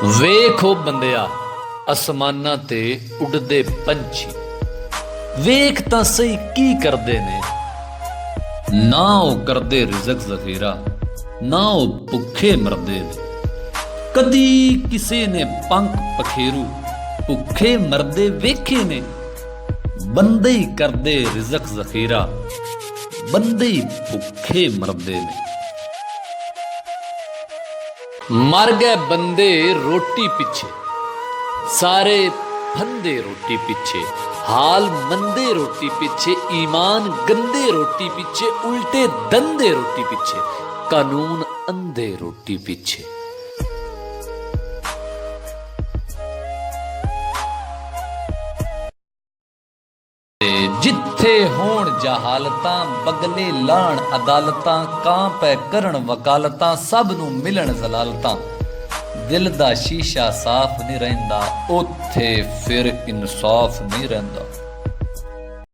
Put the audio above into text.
ਵੇਖੋ ਬੰਦਿਆ ਅਸਮਾਨਾਂ ਤੇ ਉੱਡਦੇ ਪੰਛੀ, ਵੇਖ ਤਾਂ ਸਹੀ ਕੀ ਕਰਦੇ ਨੇ। ਨਾ ਉਹ ਕਰਦੇ ਰਿਜ਼ਕ ਜ਼ਖੀਰਾ, ਨਾ ਉਹ ਭੁੱਖੇ ਮਰਦੇ ਨੇ। ਕਦੀ ਕਿਸੇ ਨੇ ਪੰਖ ਪਖੇਰੂ ਭੁੱਖੇ ਮਰਦੇ ਵੇਖੇ ਨੇ। ਬੰਦੇ ਹੀ ਕਰਦੇ ਰਿਜ਼ਕ ਜ਼ਖੀਰਾ, ਬੰਦੇ ਹੀ ਭੁੱਖੇ ਮਰਦੇ ਨੇ। ਮਰ ਗਏ ਬੰਦੇ ਰੋਟੀ ਪਿੱਛੇ, ਸਾਰੇ ਫੰਦੇ ਰੋਟੀ ਪਿੱਛੇ। ਹਾਲ ਮੰਦੇ ਰੋਟੀ ਪਿੱਛੇ, ਈਮਾਨ ਗੰਦੇ ਰੋਟੀ ਪਿੱਛੇ, ਉਲਟੇ ਦੰਦੇ ਰੋਟੀ ਪਿੱਛੇ, ਕਾਨੂੰਨ ਅੰਧੇ ਰੋਟੀ ਪਿੱਛੇ। ਜਿੱਥੇ ਹੋਣ ਜਹਾਲਤਾਂ, ਬਗਲੇ ਲਾਣ ਅਦਾਲਤਾਂ, ਕਾਂ ਪੈ ਕਰਨ ਵਕਾਲਤਾਂ, ਸਭ ਨੂੰ ਮਿਲਣ ਜ਼ਲਾਲਤਾਂ। ਦਿਲ ਦਾ ਸ਼ੀਸ਼ਾ ਸਾਫ਼ ਨਹੀਂ ਰਹਿੰਦਾ, ਉੱਥੇ ਫਿਰ ਇਨਸਾਫ ਨਹੀਂ ਰਹਿੰਦਾ।